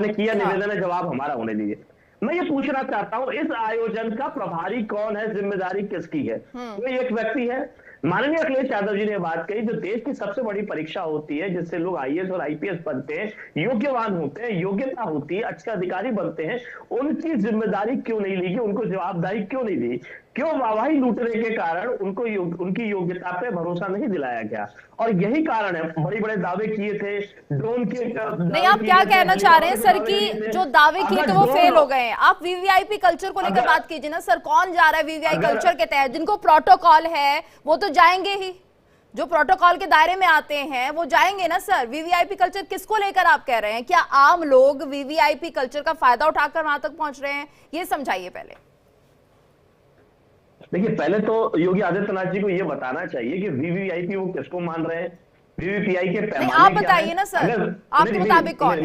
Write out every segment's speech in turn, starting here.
ने किया हाँ। निवेदन है, जवाब हमारा होने दीजिए। मैं ये पूछना चाहता हूं, इस आयोजन का प्रभारी कौन है, जिम्मेदारी किसकी है? कोई एक व्यक्ति है? माननीय अखिलेश यादव जी ने बात कही, जो देश की सबसे बड़ी परीक्षा होती है, जिससे लोग आईएएस और आईपीएस बनते हैं, योग्यवान होते हैं, योग्यता होती है, अच्छे अधिकारी बनते हैं, उनकी जिम्मेदारी क्यों नहीं ली गई? उनको जवाबदारी क्यों नहीं दी? क्यों वाहवाही लूटने के कारण उनको उनकी योग्यता पे भरोसा नहीं दिलाया गया? और यही कारण है, बड़े बड़े दावे किए थे, ड्रोन के नहीं, दावे आप किए क्या थे, कहना चाह रहे हैं हेलीकॉप्टर सर के दावे किए कि थे। जो दावे किए थे अगर वो फेल हो ड्रोन, गए हैं? आप वीवीआईपी कल्चर को लेकर बात कीजिए ना सर। कौन जा रहा है वीवीआई अगर कल्चर के तहत? जिनको प्रोटोकॉल है वो तो जाएंगे ही, जो प्रोटोकॉल के दायरे में आते हैं वो जाएंगे ना सर। वीवीआईपी कल्चर किसको लेकर आप कह रहे हैं? क्या आम लोग वीवीआईपी कल्चर का फायदा उठाकर वहां तक पहुंच रहे हैं? ये समझाइए पहले। देखिए, पहले तो योगी आदित्यनाथ जी को यह बताना चाहिए कि वीवीआईपी वो किसको मान रहे हैं, वीवीपीआई के नहीं, पैमाने आप क्या है। बताइए ना सर, अगर आपके मुताबिक कौन है?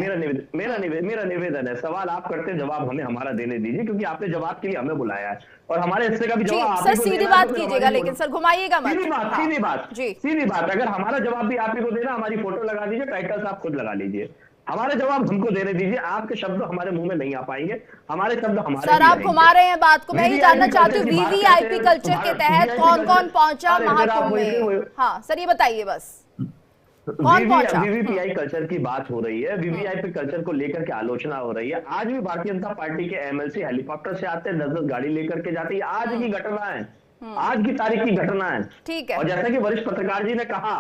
मेरा निवेदन है, सवाल आप करते हैं, जवाब हमें हमारा देने दीजिए, क्योंकि आपने जवाब के लिए हमें बुलाया है और हमारे हिस्से का भी जी जवाब आप सर, ही को सीधी देना है, बात तो फिर कीजिएगा, हमारी लेकिन सर घुमाइएगा मत। सीधी बात, हाँ सीधी बात, जी, सीधी बात। अगर हमारा जवाब भी आप ही को देना, हमारी फोटो लगा दीजिए, टाइटल आप खुद लगा लीजिए, हमारे जवाब हमको देने दीजिए। आपके शब्द हमारे मुंह में नहीं आ पाएंगे, हमारे शब्द हमारे सर भी आप रहेंगे। घुमा रहे हैं बात को। मैं ये जानना वीवीआईपी चाहती कल्चर हूँ की बात करते वीवीआईपी हैं, कल्चर के तहत वीवीआईपी कौन कल्चर, कौन पहुंचा अरे फिर महाकुंभ आप में? हाँ सर, ये बताइए बस, कौन पहुंचा? वीवीपीआई कल्चर की बात हो रही है, वीवीआईपी कल्चर को लेकर के आलोचना हो रही है। आज भी भारतीय जनता पार्टी के एमएलसी हेलीकॉप्टर से आते हैं, 10-10 गाड़ी लेकर के जाते हैं। आज की घटना है, आज की तारीख की घटना है। ठीक है। और जैसा कि वरिष्ठ पत्रकार जी ने कहा,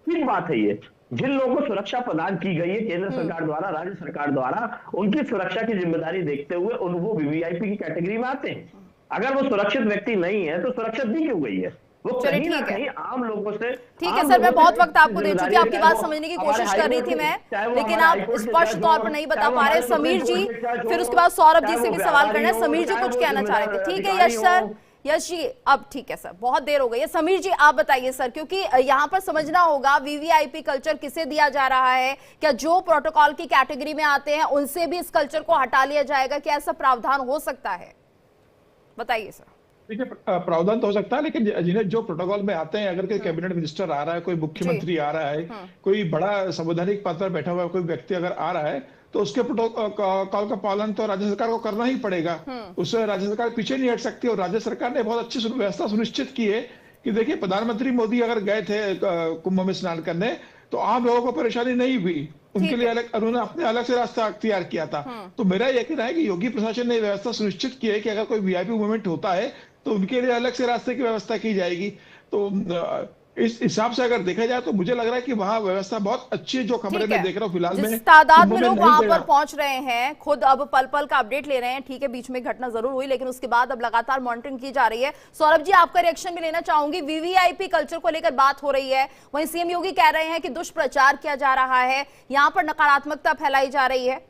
ठीक बात है, ये जिन लोगों को सुरक्षा प्रदान की गई है केंद्र सरकार द्वारा, राज्य सरकार द्वारा, उनकी सुरक्षा की जिम्मेदारी देखते हुए वो वीवीआईपी की कैटेगरी में आते हैं। अगर वो सुरक्षित व्यक्ति नहीं है तो सुरक्षा दी क्यों गई है? वो चलिए कहीं ना ठीक है, कहीं आम लोगों से, ठीक है आम सर। मैं लोगों बहुत से वक्त आपको दे चुकी, जिम्मेदारी है, आपकी चाहे बात वो समझने की हमारे कोशिश कर रही हाईकोर्ट थी के, मैं, चाहे वो लेकिन हमारे आप हाईकोर्ट के स्पष्ट जज तौर हो, पर नहीं चाहे बता वो पा रहे। हमारे समीर सुप्रीम जी, कोर्ट के जज फिर हो, उसके बाद सौरभ जी चाहे से वो भी सवाल व्यापारी करना है। हो, समीर जी चाहे कुछ वो कहना चाह रहे थे। जिम्मेदार ठीक है अधिकारी यश हो। सर, यश जी अब ठीक है सर, बहुत देर हो गई है। समीर जी आप बताइए सर, क्योंकि यहाँ पर समझना होगा वीवीआईपी कल्चर किसे दिया जा रहा है? क्या जो प्रोटोकॉल की कैटेगरी में आते हैं उनसे भी इस कल्चर को हटा लिया जाएगा? क्या ऐसा प्रावधान हो सकता है? बताइए सर। देखिए, प्रावधान तो हो सकता है, लेकिन जिन्हें जो प्रोटोकॉल में आते हैं, अगर कोई कैबिनेट मिनिस्टर आ रहा है, कोई जी, मुख्यमंत्री आ रहा है, कोई बड़ा संवैधानिक पद पर बैठा हुआ कोई व्यक्ति अगर आ रहा है, तो उसके प्रोटोकॉल का पालन तो राज्य सरकार को करना ही पड़ेगा। उससे राज्य सरकार पीछे नहीं हट सकती। और राज्य सरकार ने बहुत अच्छी व्यवस्था सुनिश्चित की है कि देखिए, प्रधानमंत्री मोदी अगर गए थे कुंभ में स्नान करने, तो आम लोगों को परेशानी नहीं हुई। उनके ठीक लिए है। अलग, उन्होंने अपने अलग से रास्ता अख्तियार किया था। तो मेरा यह कहना है कि योगी प्रशासन ने व्यवस्था सुनिश्चित की है कि अगर कोई वीआईपी मूवमेंट होता है तो उनके लिए अलग से रास्ते की व्यवस्था की जाएगी। तो इस हिसाब से अगर देखा जाए तो मुझे लग रहा है कि वहाँ व्यवस्था बहुत अच्छी है। जो खबरें ठीक मैं है, देख रहा हूँ फिलहाल जिस में, तादाद कुंभ में में लोग नहीं वहां गया। पर पहुंच रहे हैं, खुद अब पल पल का अपडेट ले रहे हैं। ठीक है, बीच में घटना जरूर हुई, लेकिन उसके बाद अब लगातार मॉनिटरिंग की जा रही है। सौरभ जी आपका रिएक्शन भी लेना चाहूंगी। वीवीआईपी कल्चर को लेकर बात हो रही है, वहीं सीएम योगी कह रहे हैं कि दुष्प्रचार किया जा रहा है, यहाँ पर नकारात्मकता फैलाई जा रही है।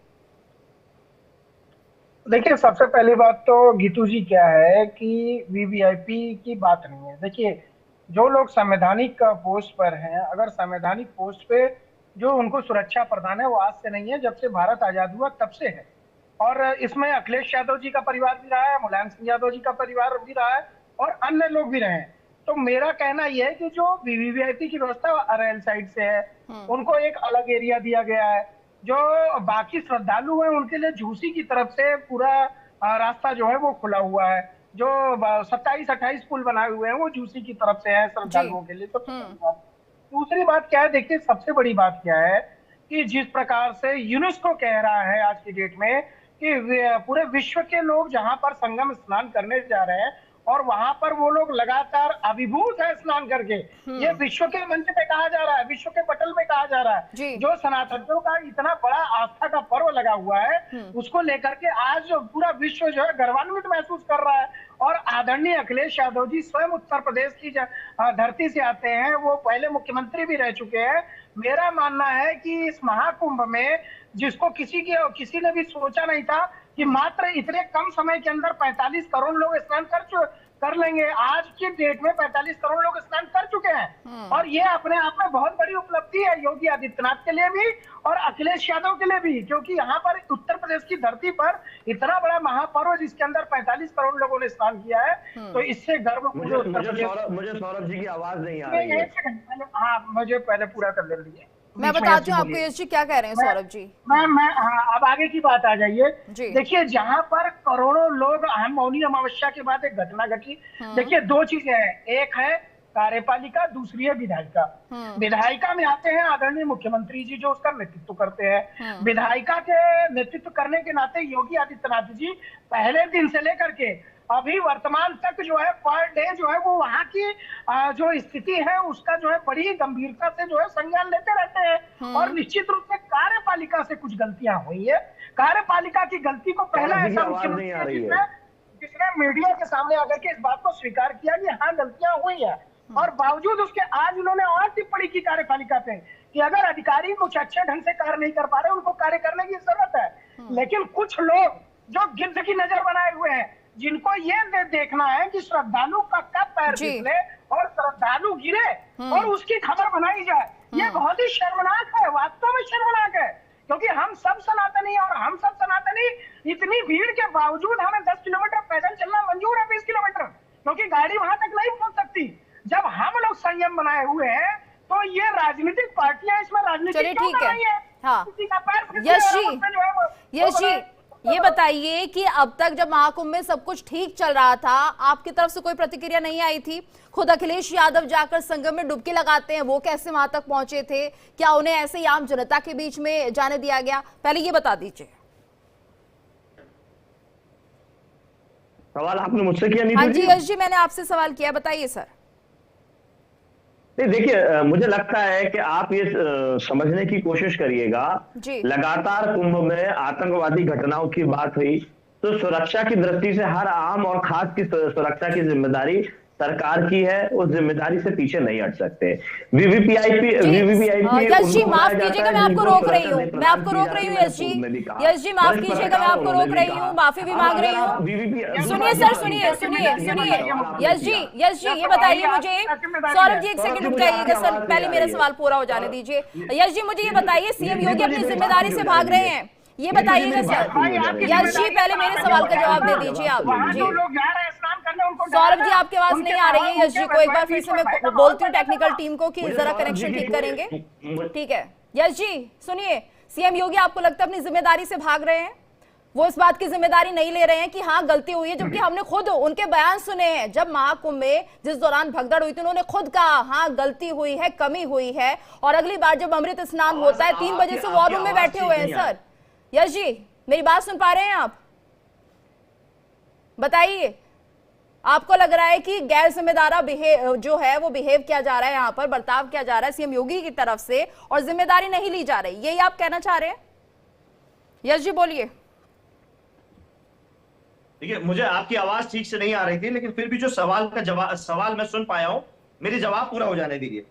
देखिए, सबसे पहली बात तो गीतू जी क्या है कि वीवीआईपी की बात नहीं है। देखिए, जो लोग संवैधानिक पोस्ट पर हैं, अगर संवैधानिक पोस्ट पे जो उनको सुरक्षा प्रदान है, वो आज से नहीं है, जब से भारत आजाद हुआ तब से है। और इसमें अखिलेश यादव जी का परिवार भी रहा है, मुलायम सिंह यादव जी का परिवार भी रहा है, और अन्य लोग भी रहे हैं। तो मेरा कहना यह है कि जो वीवीआईपी की व्यवस्था अरेल साइड से है, उनको एक अलग एरिया दिया गया है। जो बाकी श्रद्धालु हैं उनके लिए झूसी की तरफ से पूरा रास्ता जो है वो खुला हुआ है। जो 27-28 पुल बनाए हुए हैं वो झूसी की तरफ से है जी। श्रद्धालुओं के लिए। सबसे पहली बात। दूसरी बात क्या है, देखिए सबसे बड़ी बात क्या है कि जिस प्रकार से यूनेस्को कह रहा है आज की डेट में कि पूरे विश्व के लोग जहां पर संगम स्नान करने जा रहे हैं और वहां पर वो लोग लगातार अभिभूत है स्नान करके, ये विश्व के मंच पे कहा जा रहा है, विश्व के पटल में कहा जा रहा जी। है। जो सनातनियों का इतना बड़ा आस्था का पर्व लगा हुआ है, उसको लेकर के आज पूरा विश्व जो है गर्वान्वित महसूस कर रहा है। और आदरणीय अखिलेश यादव जी स्वयं उत्तर प्रदेश की धरती से आते हैं, वो पहले मुख्यमंत्री भी रह चुके हैं। मेरा मानना है कि इस महाकुंभ में, जिसको किसी ने भी सोचा नहीं था कि मात्र इतने कम समय के अंदर 45 करोड़ लोग स्नान कर लेंगे, आज की डेट में 45 करोड़ लोग स्नान कर चुके हैं। और ये अपने आप में बहुत बड़ी उपलब्धि है योगी आदित्यनाथ के लिए भी और अखिलेश यादव के लिए भी, क्योंकि यहाँ पर उत्तर प्रदेश की धरती पर इतना बड़ा महापर्व जिसके अंदर 45 करोड़ लोगों ने स्नान किया है, तो इससे गर्व मुझे सौरभ जी की आवाज नहीं आ रही है। हाँ, मुझे पहले पूरा कर ले लीजिए। मैं बताती हूँ आपको यश जी क्या कह रहे हैं सौरभ जी। मैं हाँ, अब आगे की बात आ जाइए। देखिए जहां पर करोड़ों लोग मौनी अमावस्या के बाद एक घटना घटी। देखिए दो चीजें हैं, एक है कार्यपालिका, दूसरी है विधायिका। विधायिका में आते हैं आदरणीय मुख्यमंत्री जी जो उसका नेतृत्व करते हैं। विधायिका के नेतृत्व करने के नाते योगी आदित्यनाथ जी पहले दिन से लेकर के अभी वर्तमान तक जो है पर डे जो है वो वहां की जो स्थिति है उसका जो है बड़ी गंभीरता से जो है संज्ञान लेते रहते हैं। और निश्चित रूप से कार्यपालिका से कुछ गलतियां हुई है। कार्यपालिका की गलती को पहला ऐसा मुख्यमंत्री जिसने मीडिया के सामने आकर के इस बात को स्वीकार किया कि हाँ गलतियां हुई है, और बावजूद उसके आज उन्होंने और टिप्पणी की कार्यपालिका पे कि अगर अधिकारी कुछ अच्छे ढंग से कार्य नहीं कर पा रहे उनको कार्य करने की जरूरत है। लेकिन कुछ लोग जो गिद्ध की नजर बनाए हुए हैं, जिनको ये देखना है कि श्रद्धालु का कब पैर फिसले और श्रद्धालु गिरे और उसकी खबर बनाई जाए, ये बहुत ही शर्मनाक है, वास्तव में शर्मनाक है। क्योंकि हम सब सनातनी और हम सब सनातनी इतनी भीड़ के बावजूद हमें 10 किलोमीटर पैदल चलना मंजूर है, 20 किलोमीटर, क्योंकि गाड़ी वहां तक नहीं पहुंच सकती। जब हम लोग संयम बनाए हुए हैं तो ये राजनीतिक पार्टियां इसमें राजनीति क्यों कर रही है? हाँ। यश जी ये बताइए कि अब तक जब महाकुंभ में सब कुछ ठीक चल रहा था आपकी तरफ से कोई प्रतिक्रिया नहीं आई थी? खुद अखिलेश यादव जाकर संगम में डुबकी लगाते हैं, वो कैसे वहां तक पहुंचे थे? क्या उन्हें ऐसे ही आम जनता के बीच में जाने दिया गया? पहले ये बता दीजिए। सवाल आपने मुझसे किया? नहीं हाँ जी यश जी मैंने आपसे सवाल किया, बताइए सर। देखिए मुझे लगता है कि आप ये समझने की कोशिश करिएगा, लगातार कुंभ में आतंकवादी घटनाओं की बात हुई तो सुरक्षा की दृष्टि से हर आम और खास की सुरक्षा की जिम्मेदारी सरकार की है, उस जिम्मेदारी से पीछे नहीं हट सकते। वीवीआईपी यश जी माफ कीजिएगा मैं आपको रोक रही हूँ, मैं आपको रोक रही हूँ यश जी माफ कीजिएगा मैं आपको रोक रही हूँ, माफी भी मांग रही हूँ। सुनिए सर सुनिए सुनिए सुनिए यश जी ये बताइए मुझे, सौरभ जी एक सेकंड रुक जाइएगा सर, पहले मेरा सवाल पूरा हो जाने दीजिए। यश जी मुझे ये बताइए सीएम योगी अपनी जिम्मेदारी से भाग रहे हैं, ये बताइएगा सर। यश जी पहले मेरे सवाल का जवाब दे दीजिए आप जी। सौरभ जी आपकी आवाज नहीं आ रही है यश जी को एक बार फिर से मैं बोलती हूँ टेक्निकल टीम को कि जरा कनेक्शन ठीक करेंगे। ठीक है यश जी सुनिए, सीएम योगी आपको लगता है अपनी जिम्मेदारी से भाग रहे हैं? वो इस बात की जिम्मेदारी नहीं ले रहे हैं कि हाँ गलती हुई है, जबकि हमने खुद उनके बयान सुने हैं जब महाकुंभ में जिस दौरान भगदड़ हुई थी उन्होंने खुद कहा हाँ गलती हुई है, कमी हुई है, और अगली बार जब अमृत स्नान होता है 3 बजे से वॉर रूम में बैठे हुए हैं। सर यश जी मेरी बात सुन पा रहे हैं आप? बताइए आपको लग रहा है कि गैर जिम्मेदारा जो है वो बिहेव किया जा रहा है, यहाँ पर बर्ताव किया जा रहा है सीएम योगी की तरफ से और जिम्मेदारी नहीं ली जा रही, यही आप कहना चाह रहे हैं? यश जी बोलिए। देखिए मुझे आपकी आवाज ठीक से नहीं आ रही थी, लेकिन फिर भी जो सवाल मैं सुन पाया हूं, मेरी जवाब पूरा हो जाने दीजिए।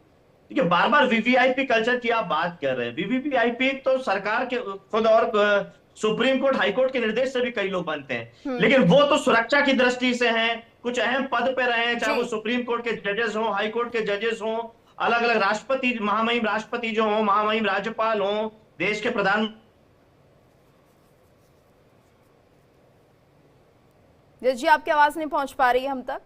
देखिए बार बार वीवीआईपी कल्चर की आप बात कर रहे हैं, वीवीआईपी तो सरकार के खुद और सुप्रीम कोर्ट हाई कोर्ट के निर्देश से भी कई लोग बनते हैं, लेकिन वो तो सुरक्षा की दृष्टि से हैं, कुछ अहम पद पे रहे हैं, चाहे वो सुप्रीम कोर्ट के जजेस हों, हाई कोर्ट के जजेस हों, अलग अलग राष्ट्रपति महामहिम राष्ट्रपति जो हों, महामहिम राज्यपाल हों, देश के प्रधान। जी आपकी आवाज नहीं पहुंच पा रही है हम तक,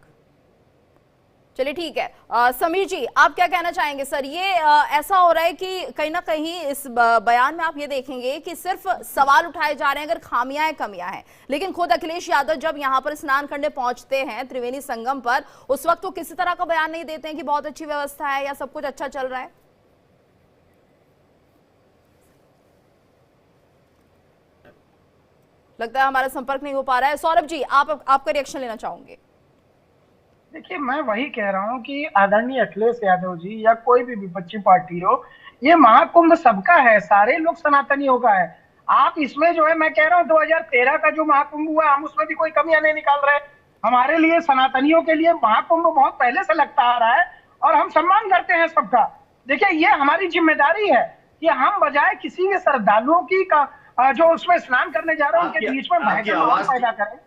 चलिए ठीक है। समीर जी आप क्या कहना चाहेंगे? सर ये ऐसा हो रहा है कि कहीं ना कहीं इस बयान में आप ये देखेंगे कि सिर्फ सवाल उठाए जा रहे हैं अगर खामियां हैं कमियां हैं, लेकिन खुद अखिलेश यादव जब यहां पर स्नान करने पहुंचते हैं त्रिवेणी संगम पर उस वक्त वो किसी तरह का बयान नहीं देते हैं कि बहुत अच्छी व्यवस्था है या सब कुछ अच्छा चल रहा है। लगता है हमारा संपर्क नहीं हो पा रहा है। सौरभ जी आपका रिएक्शन लेना चाहूंगे। देखिए मैं वही कह रहा हूँ कि आदरणीय अखिलेश यादव जी या कोई भी विपक्षी पार्टी हो, ये महाकुंभ सबका है, सारे लोग सनातनियों का है। आप इसमें जो है मैं कह रहा हूँ 2013 का जो महाकुंभ हुआ हम उसमें भी कोई कमियां नहीं निकाल रहे। हमारे लिए सनातनियों के लिए महाकुंभ बहुत पहले से लगता आ रहा है और हम सम्मान करते हैं सबका। देखिए ये हमारी जिम्मेदारी है कि हम बजाय किसी के श्रद्धालुओं की जो उसमें स्नान करने जा रहे हैं उनके बीच में आवाज पैदा करें।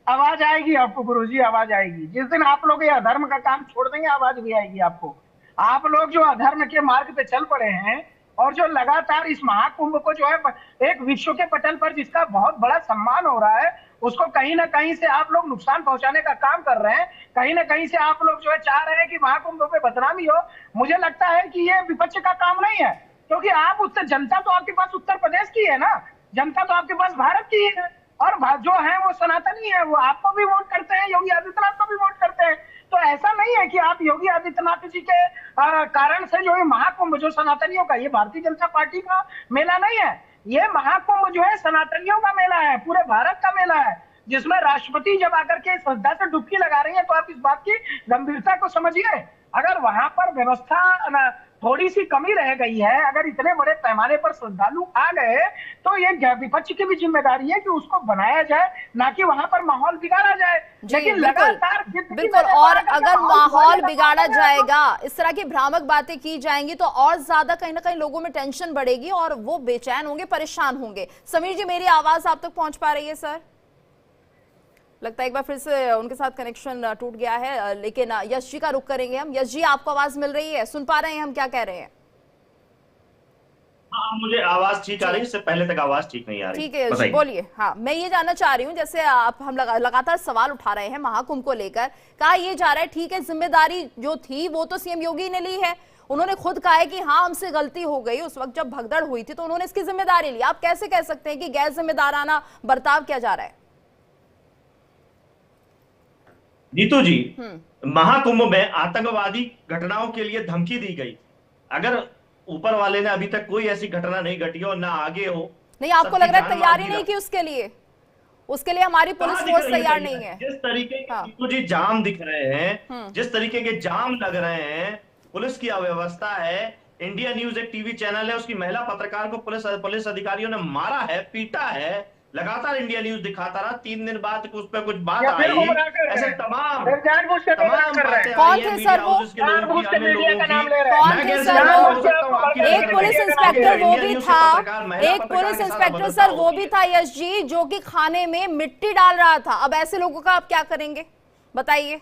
आवाज आएगी आपको गुरुजी, आवाज आएगी। जिस दिन आप लोग ये अधर्म का काम छोड़ देंगे आवाज भी आएगी आपको। आप लोग जो अधर्म के मार्ग पे चल पड़े हैं और जो लगातार इस महाकुंभ को जो है एक विश्व के पटल पर जिसका बहुत बड़ा सम्मान हो रहा है, उसको कहीं ना कहीं से आप लोग नुकसान पहुंचाने का काम कर रहे हैं। कहीं ना कहीं से आप लोग जो है चाह रहे हैं कि महाकुंभ पे बदनामी हो। मुझे लगता है कि ये विपक्ष का काम नहीं है, क्योंकि आप उत्तर जनता तो आपके पास उत्तर प्रदेश की है ना, जनता तो आपके पास भारत की है, और जो है वो सनातनी है, वो आपको भी वोट करते हैं, योगी आदित्यनाथ को भी वोट करते हैं। तो ऐसा नहीं है कि आप योगी आदित्यनाथ जी के कारण से जो है महाकुंभ जो सनातनियों का, ये भारतीय जनता पार्टी का मेला नहीं है, ये महाकुंभ जो है सनातनियों का मेला है, पूरे भारत का मेला है, जिसमें राष्ट्रपति जब आकर के श्रद्धा से डुबकी लगा रही है, तो आप इस बात की गंभीरता को समझिए। अगर वहां पर व्यवस्था थोड़ी सी कमी रह गई है, अगर इतने बड़े पैमाने पर श्रद्धालु आ गए, तो ये विपक्ष की भी जिम्मेदारी है कि उसको बनाया जाए, ना कि वहां पर माहौल बिगाड़ा जाए। लेकिन लगातार बिल्कुल, और अगर माहौल बिगाड़ा जाएगा, इस तरह की भ्रामक बातें की जाएंगी, तो और ज्यादा कहीं ना कहीं लोगों में टेंशन बढ़ेगी और वो बेचैन होंगे, परेशान होंगे। समीर जी, मेरी आवाज आप तक पहुंच पा रही है सर? लगता है एक बार फिर से उनके साथ कनेक्शन टूट गया है, लेकिन यश जी का रुख करेंगे हम। यश जी, आपको आवाज मिल रही है, सुन पा रहे हैं हम क्या कह रहे हैं? हाँ, मुझे आवाज ठीक आ रही है, इससे पहले तक आवाज ठीक नहीं आ रही। ठीक है यश जी, बोलिए। हाँ, मैं ये जानना चाह रही हूँ, जैसे हम लगातार सवाल उठा रहे हैं महाकुंभ को लेकर, कहा ये जा रहा है ठीक है, जिम्मेदारी जो थी वो तो सीएम योगी ने ली है, उन्होंने खुद कहा है कि हाँ हमसे गलती हो गई, उस वक्त जब भगदड़ हुई थी तो उन्होंने इसकी जिम्मेदारी ली। आप कैसे कह सकते हैं कि गैर जिम्मेदाराना बर्ताव किया जा रहा है? नीतू जी, महाकुंभ में आतंकवादी घटनाओं के लिए धमकी दी गई। अगर ऊपर वाले ने अभी तक कोई ऐसी घटना नहीं घटी हो, ना आगे हो, नहीं आपको लग रहा है तैयारी नहीं की उसके लिए? उसके लिए हमारी पुलिस फोर्स तैयार नहीं है। जिस तरीके के नीतू जी जाम दिख रहे हैं, जिस तरीके के जाम लग रहे हैं, पुलिस की अव्यवस्था है। इंडिया न्यूज एक टीवी चैनल है, उसकी महिला पत्रकार को पुलिस अधिकारियों ने मारा है, पीटा है, लगातार इंडिया न्यूज दिखाता रहा। 3 दिन बाद उस पर कुछ बात आई, ऐसे तमाम कौन थे सर वो? एक पुलिस इंस्पेक्टर वो भी था, एक पुलिस इंस्पेक्टर सर वो भी था यश जी, जो कि खाने में मिट्टी डाल रहा था। अब ऐसे लोगों का आप क्या करेंगे बताइए?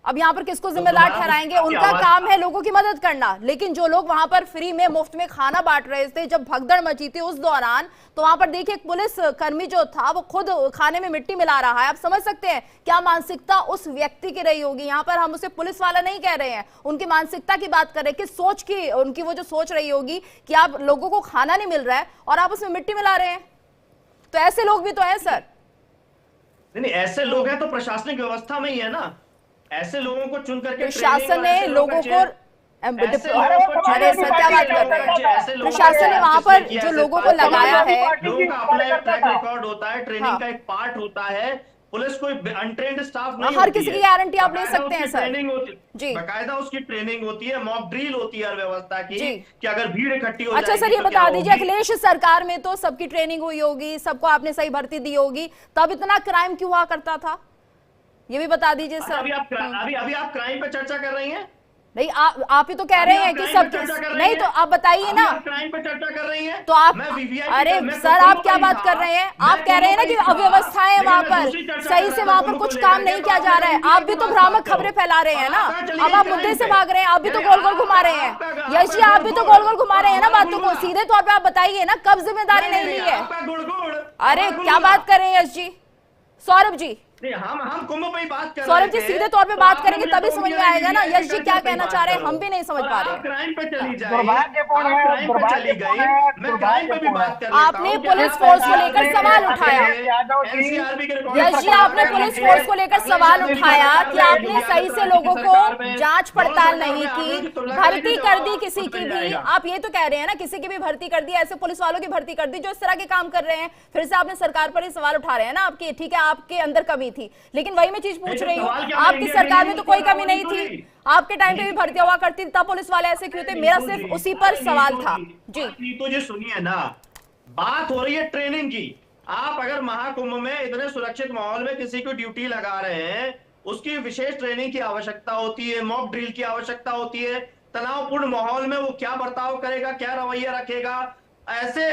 अब यहाँ पर किसको जिम्मेदार ठहराएंगे? उनका काम है लोगों की मदद करना, लेकिन जो लोग वहां पर फ्री में मुफ्त में खाना बांट रहे थे, जब भगदड़ मची थी उस दौरान, तो वहां पर देखिए एक पुलिस कर्मी जो था वो खुद खाने में मिट्टी मिला रहा है। आप समझ सकते हैं क्या मानसिकता उस व्यक्ति की रही होगी। यहाँ पर हम उसे पुलिस वाला नहीं कह रहे हैं, उनकी मानसिकता की बात कर रहे हैं, किस सोच की उनकी वो जो सोच रही होगी कि आप लोगों को खाना नहीं मिल रहा है और आप उसमें मिट्टी मिला रहे हैं। तो ऐसे लोग भी तो हैं सर। नहीं, ऐसे लोग हैं तो प्रशासनिक व्यवस्था में ही है ना। ऐसे लोगों को चुन करके प्रशासन ने लोगों को, अरे सर क्या बात कर रहे हैं? प्रशासन ने वहां पर जो लोगों को लगाया है, लोगों का अपना एक ट्रैक रिकॉर्ड होता है, ट्रेनिंग का एक पार्ट होता है। पुलिस कोई अनट्रेन्ड स्टाफ नहीं, हर किसी की गारंटी आप ले सकते हैं सर। ट्रेनिंग होती जी, बाकायदा उसकी ट्रेनिंग होती है, मॉक ड्रिल होती है व्यवस्था की कि अगर भीड़ इकट्ठी हो अच्छा सर ये बता दीजिए, अखिलेश सरकार में तो सबकी ट्रेनिंग हुई होगी, सबको आपने सही भर्ती दी होगी, तब इतना क्राइम क्यों हुआ करता था ये भी बता दीजिए सर। अभी आप क्राइम पे चर्चा कर रही हैं? नहीं, आप ही तो कह रहे हैं कि सब नहीं, तो आप बताइए ना। क्राइम पे चर्चा कर रही हैं? तो आप, अरे सर आप क्या बात कर रहे हैं? आप कह रहे हैं ना कि अव्यवस्थाएं वहां पर, सही से वहां पर कुछ काम नहीं किया जा रहा है। आप भी तो भ्रामक खबरें फैला रहे हैं ना। अब आप मुद्दे से भाग रहे हैं, आप भी तो गोल गोल घुमा रहे हैं। यश जी आप भी तो गोल गोल घुमा रहे हैं ना बातों को। सीधे तौर पर आप बताइए ना कब जिम्मेदारी नहीं ली है। अरे क्या बात कर रहे हैं यश जी? सौरभ जी, हम कुंभ पे ही बात कर रहे हैं। सौरभ जी सीधे तौर पे बात करेंगे तभी समझ में आएगा ना यश जी क्या कहना चाह रहे हैं, हम भी नहीं समझ पा रहे। क्राइम पे चली जाए, क्राइम पे चली गई, मैं क्राइम पे भी बात कर रहा हूं। आपने पुलिस फोर्स को लेकर सवाल उठाया यश जी, आपने पुलिस फोर्स को लेकर सवाल उठाया कि आपने सही से लोगों को जांच पड़ताल नहीं की, भर्ती कर दी किसी की भी। आप ये तो कह रहे हैं ना किसी की भी भर्ती कर दी, ऐसे पुलिस वालों की भर्ती कर दी जो इस तरह के काम कर रहे हैं। फिर से आपने सरकार पर ही सवाल उठा रहे हैं ना आपकी, ठीक है आपके अंदर कमी थी, लेकिन वही मैं चीज पूछ रही हूँ, आपकी सरकार में तो कोई कमी नहीं थी, आपके टाइम पे भी भर्ती हुआ करती थी, तब पुलिस वाले ऐसे क्यों थे? मेरा सिर्फ उसी पर सवाल था जी। तो जी सुनिए ना, बात हो रही है ट्रेनिंग की। आप अगर महाकुंभ में इतने सुरक्षित माहौल में किसी को ड्यूटी लगा रहे हैं, उसकी विशेष ट्रेनिंग की आवश्यकता होती है, मॉक ड्रिल की आवश्यकता होती है। तनावपूर्ण माहौल में वो क्या बर्ताव करेगा, क्या रवैया रखेगा, ऐसे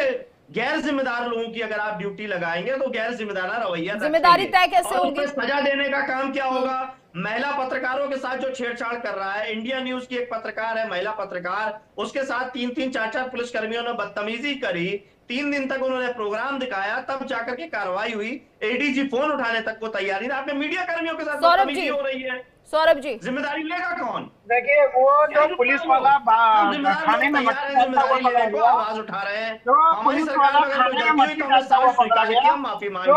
गैर जिम्मेदार लोगों की अगर आप ड्यूटी लगाएंगे तो गैर जिम्मेदार रवैया, जिम्मेदारी तय कैसे होगी? सजा देने का काम क्या होगा? महिला पत्रकारों के साथ जो छेड़छाड़ कर रहा है, इंडिया न्यूज की एक पत्रकार है, महिला पत्रकार, उसके साथ 3-3, 4-4 पुलिसकर्मियों ने बदतमीजी करी, 3 दिन तक उन्होंने प्रोग्राम दिखाया, तब जाकर के कार्रवाई हुई। एडीजी फोन उठाने तक को तैयार नहीं था। आपने मीडिया कर्मियों के साथ बदतमीजी हो रही है, सौरभ जी जिम्मेदारी लेगा कौन? देखिए वो जो पुलिस वाला खाने में आवाज उठा रहे हैं, हमारी सरकार में अगर कोई गलती हुई तो हमने साफ स्वीकार किया, हम माफी मांगी,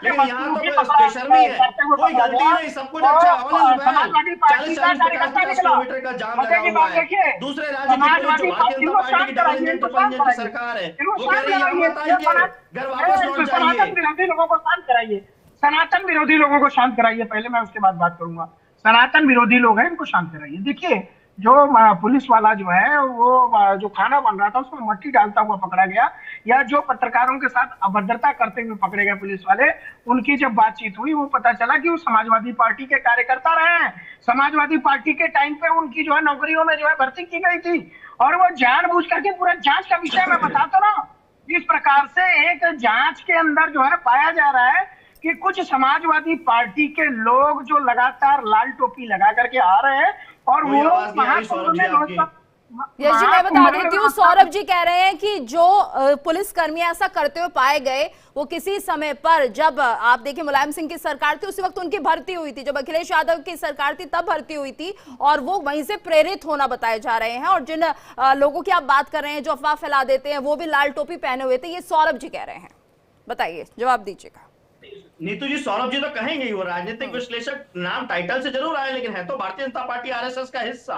लेकिन यहाँ तो कोई बेशर्मी है, कोई गलती नहीं, सब कुछ अच्छा। 40-40-50 किलोमीटर का जाम लगा हुआ है। दूसरे राज्य की पुलिस जो भारतीय जनता पार्टी की डबल इंजन की सरकार है, वो कह रही है हम बताइए घर वापस लौट जाइए। विरोधी लोगों को शांत कराइए, सनातन विरोधी लोगों को शांत कराइए, पहले मैं उसके बाद बात करूंगा। सनातन विरोधी लोग हैं, इनको शांत कराइए। देखिए जो पुलिस वाला जो है वो जो खाना बन रहा था उसमें मट्टी डालता हुआ पकड़ा गया, या जो पत्रकारों के साथ अभद्रता करते हुए पकड़े गए पुलिस वाले, उनकी जब बातचीत हुई वो पता चला कि वो समाजवादी पार्टी के कार्यकर्ता रहे हैं। समाजवादी पार्टी के टाइम पे उनकी जो है नौकरियों में जो है भर्ती की गई थी, और वो जानबूझ करके पूरा जांच का विषय मैं बताता ना, इस प्रकार से एक जांच के अंदर जो है पाया जा रहा है कि कुछ समाजवादी पार्टी के लोग जो लगातार लाल टोपी लगा करके आ रहे हैं, और वो यश जी मैं बता देती हूँ, सौरभ जी कह रहे हैं कि जो पुलिस कर्मी ऐसा करते हुए पाए गए वो किसी समय पर, जब आप देखिए मुलायम सिंह की सरकार थी उसी वक्त उनकी भर्ती हुई थी, जब अखिलेश यादव की सरकार थी तब भर्ती हुई थी, और वो वहीं से प्रेरित होना बताए जा रहे हैं। और जिन लोगों की आप बात कर रहे हैं जो अफवाह फैला देते हैं वो भी लाल टोपी पहने हुए थे, ये सौरभ जी कह रहे हैं। बताइए, जवाब दीजिएगा। नीतू जी, सौरभ जी तो कहेंगे ही, वो राजनीतिक विश्लेषक नाम टाइटल से जरूर आए, लेकिन है तो भारतीय जनता पार्टी आरएसएस का हिस्सा।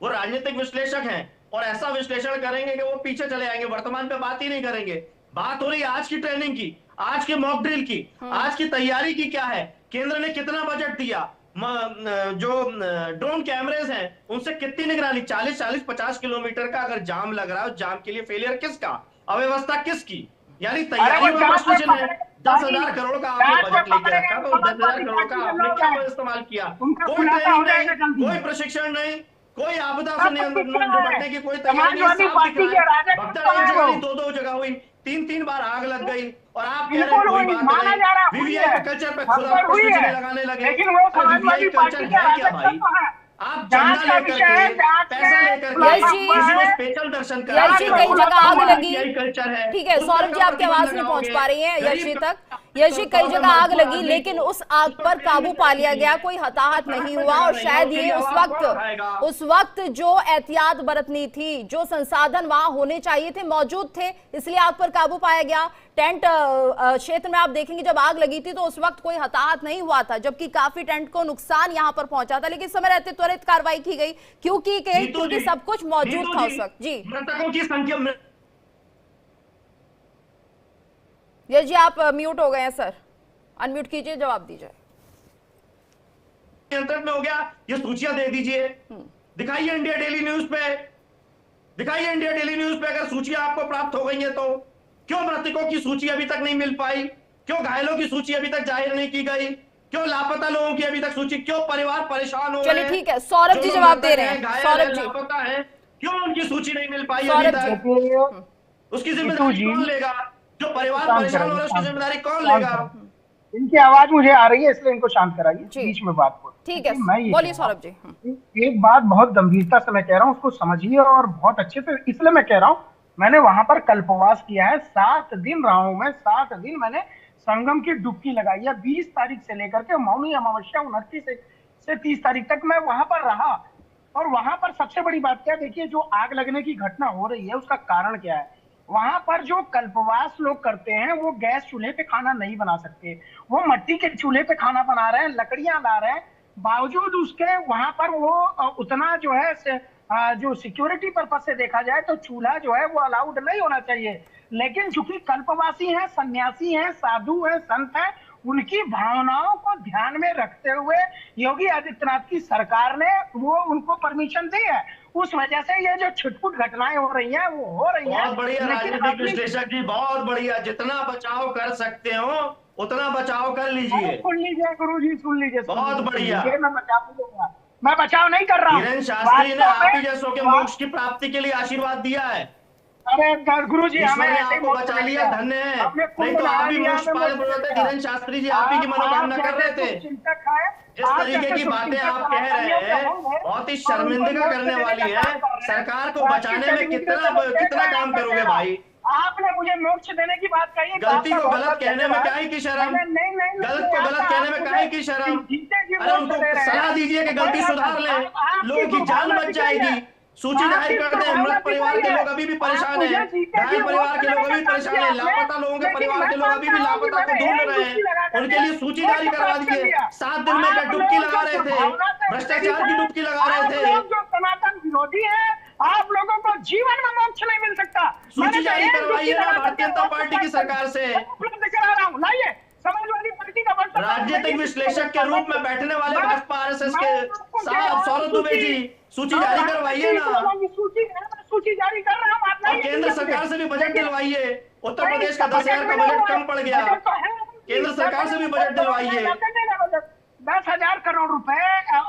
वो राजनीतिक विश्लेषक हैं और ऐसा विश्लेषण करेंगे कि वो पीछे चले आएंगे, वर्तमान पे बात ही नहीं करेंगे। बात हो रही है आज की ट्रेनिंग की, आज के मॉक ड्रिल की, आज की तैयारी की क्या है, केंद्र ने कितना बजट दिया, जो ड्रोन कैमरेज हैं उनसे कितनी निगरानी, 40-50 किलोमीटर का अगर जाम लग रहा है, जाम के लिए फेलियर किसका, अव्यवस्था किसकी, यानी तैयारी में प्रश्न चिन्ह है। 10,000 करोड़ का आपने बजट लेके रखा, तो 10,000 करोड़ का आपने क्या इस्तेमाल किया? कोई ट्रेनिंग नहीं, कोई प्रशिक्षण नहीं, कोई आपदा से निपटने की कोई तैयारी नहीं। भगदड़ एक जगह नहीं, 2-2 जगह हुई, 3-3 बार आग लग गई, और आप कह रहे हैं कोई बात नहीं। वीवीआईपी कल्चर पे खुद आप प्रश्न लगाने लगे। वीवीआईपी कल्चर है क्या भाई? आप जांच का विषय है, पैसा लेकर स्पेशल दर्शन कर, यश जी कई जगह आग लगी, कल्चर है। ठीक है सौरभ जी, आपकी आवाज नहीं पहुंच पा रही है यश जी तक। यश जी कई जगह आग लगी, लेकिन उस आग पर काबू पा लिया गया, कोई हताहत नहीं हुआ, और शायद ये उस वक्त जो एहतियात बरतनी थी, जो संसाधन वहां होने चाहिए थे मौजूद थे, इसलिए आग पर काबू पाया गया। टेंट क्षेत्र में आप देखेंगे जब आग लगी थी तो उस वक्त कोई हताहत नहीं हुआ था, जबकि काफी टेंट को नुकसान यहां पर पहुंचा था, लेकिन समय रहते त्वरित कार्रवाई की गई क्योंकि सब कुछ मौजूद था उस वक्त। जी मृतकों की संख्या में यश जी आप म्यूट हो गए हैं सर, अनम्यूट कीजिए, जवाब दीजिए। नियंत्रण में हो गया, ये सूचियां दे दीजिए, दिखाइए इंडिया डेली न्यूज पे, दिखाइए इंडिया डेली न्यूज पे अगर सूचियां आपको प्राप्त हो गई है तो। क्यों मृतकों की सूची अभी तक नहीं मिल पाई? क्यों घायलों की सूची अभी तक जाहिर नहीं की गई? क्यों लापता लोगों की अभी तक सूची? क्यों परिवार परेशान हो रहे हैं? चलिए ठीक है, सौरभ जी जवाब दे रहे हैं। सौरभ जी लापता है, क्यों उनकी सूची नहीं मिल पाई अभी तक? उसकी जिम्मेदारी कौन लेगा? जो परिवार परेशान हो रहा है उसकी जिम्मेदारी कौन लेगा? इनकी आवाज मुझे आ रही है, इसलिए इनको शांत कराइए, बीच में बात को। ठीक है, बोलिए सौरभ जी। एक बात बहुत गंभीरता से मैं कह रहा हूँ, उसको समझिए और बहुत अच्छे से, इसलिए मैं कह रहा हूँ, मैंने वहां पर कल्पवास किया है, 7 दिन रहा हूं मैं, 7 दिन मैंने संगम की डुबकी लगाई है। 20 तारीख से लेकर के मौनी अमावस्या 29 से 30 तारीख तक मैं वहां पर रहा। और वहां पर सबसे बड़ी बात क्या, देखिए जो आग लगने की घटना हो रही है उसका कारण क्या है। वहां पर जो कल्पवास लोग करते हैं वो गैस चूल्हे पे खाना नहीं बना सकते, वो मिट्टी के चूल्हे पे खाना बना रहे हैं, लकड़ियां ला रहे हैं, बावजूद उसके वहां पर वो उतना जो है जो सिक्योरिटी पर्पज से देखा जाए तो चूल्हा जो है वो अलाउड नहीं होना चाहिए। लेकिन चूंकि कल्पवासी हैं, सन्यासी हैं, साधु हैं, संत हैं, उनकी भावनाओं को ध्यान में रखते हुए योगी आदित्यनाथ की सरकार ने वो उनको परमिशन दी है। उस वजह से ये जो छुटपुट घटनाएं हो रही हैं वो हो रही हैं। बहुत बढ़िया राजनीतिक विश्लेषक जी, बहुत बढ़िया। जितना बचाव कर सकते हो उतना बचाव कर लीजिए। सुन लीजिए गुरु जी, सुन लीजिए, बहुत बढ़िया। मैं बचाव नहीं कर रहा हूँ। धीरेन्द्र शास्त्री ने आप ही जैसों के मोक्ष की प्राप्ति के लिए आशीर्वाद दिया है। अरे गुरु जी, ईश्वर ने आपको बचा लिया, धन्य है। नहीं तो आप भी मोक्ष पाने बोल रहे थे। धीरेन्द्र शास्त्री जी आप ही की मनोकामना कर रहे थे। जिस तरीके की बातें आप कह रहे हैं बहुत ही शर्मिंदगा करने वाली है। सरकार को बचाने में कितना काम करोगे भाई? आपने मुझे मोक्ष देने की बात कही। गलती को गलत कहने में काहे की शर्म? गलत को गलत कहने में काहे की शर्म? अरे उनको सलाह दीजिए कि गलती सुधार ले, लोगों की जान बच जाएगी। सूची जारी कर दे। मृत परिवार के लोग अभी भी परेशान है, घायल परिवार के लोग अभी परेशान है, लापता लोगों के परिवार के लोग अभी भी लापता को ढूंढ रहे हैं। उनके लिए सूची जारी करवा दीजिए। 7 दिन में क्या डुबकी लगा रहे थे, भ्रष्टाचार की डुबकी लगा रहे थे। जो सनातन विरोधी है, आप लोगों को जीवन में मोक्ष नहीं मिल सकता। सूची जारी करवाइए ना भारतीय जनता पार्टी की सरकार से। करा रहा हूँ, लाइए समाजवादी पार्टी का राजनीतिक विश्लेषक के रूप में बैठने वाले भाजपा आरएसएस के साहब सौरभ दुबे जी, सूची जारी करवाइए ना। सूची जारी कर रहा हूँ। और केंद्र सरकार से भी बजट दिलवाइए। उत्तर प्रदेश का 10,000 का बजट कम पड़ गया, केंद्र सरकार से भी बजट दिलवाइए। 10,000 करोड़ रुपए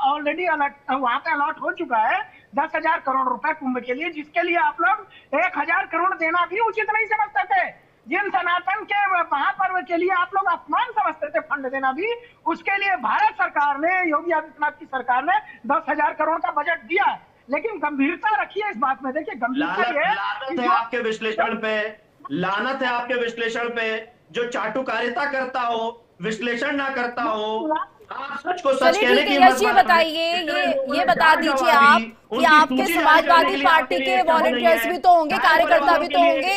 ऑलरेडी वहां पे अलॉट हो चुका है। 10,000 करोड़ रुपए कुंभ के लिए, जिसके लिए आप लोग 1,000 करोड़ देना भी उचित नहीं समझते थे। जिन सनातन के महापर्व के लिए आप लोग अपमान समझते थे फंड देना भी, उसके लिए भारत सरकार ने, योगी आदित्यनाथ की सरकार ने 10,000 करोड़ का बजट दिया है। लेकिन गंभीरता रखिए इस बात में। देखिए गंभीरता ये लानत है आपके विश्लेषण पे, लानत है आपके विश्लेषण पे। जो चाटुकारिता करता हो, विश्लेषण ना करता हो, आप सच को सच कहने की यश जी बताइए, ये बता दीजिए आप कि आपके समाजवादी पार्टी के वॉलंटियर्स भी तो होंगे, कार्यकर्ता भी तो होंगे।